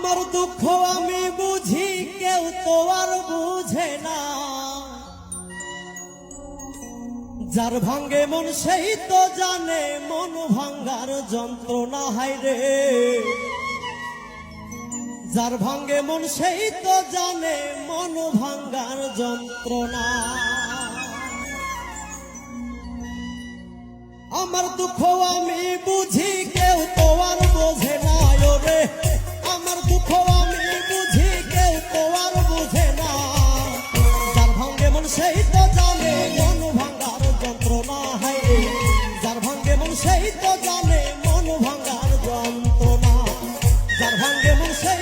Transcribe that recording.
আমার দুঃখ আমি বুঝি, কেউ তো আর বুঝে না। যার ভাঙ্গে মন সেই তো জানে মন ভাঙ্গার যন্ত্রণা, হায় রে। যার ভাঙ্গে মন সেই তো জানে মন ভাঙ্গার যন্ত্রণা। আমার দুঃখ আমি বুঝি, কেউ তো আর বোঝে না রে। আমার দুঃখ আমি বুঝি, কেউ তো আর বুঝে না। যার ভাঙ্গে মন সেই তো জানে মন ভাঙ্গার যন্ত্রণা, হায় রে। যার ভাঙ্গে মন সেই তো জানে মন ভাঙ্গার যন্ত্রণা। যার ভাঙ্গে মন সেই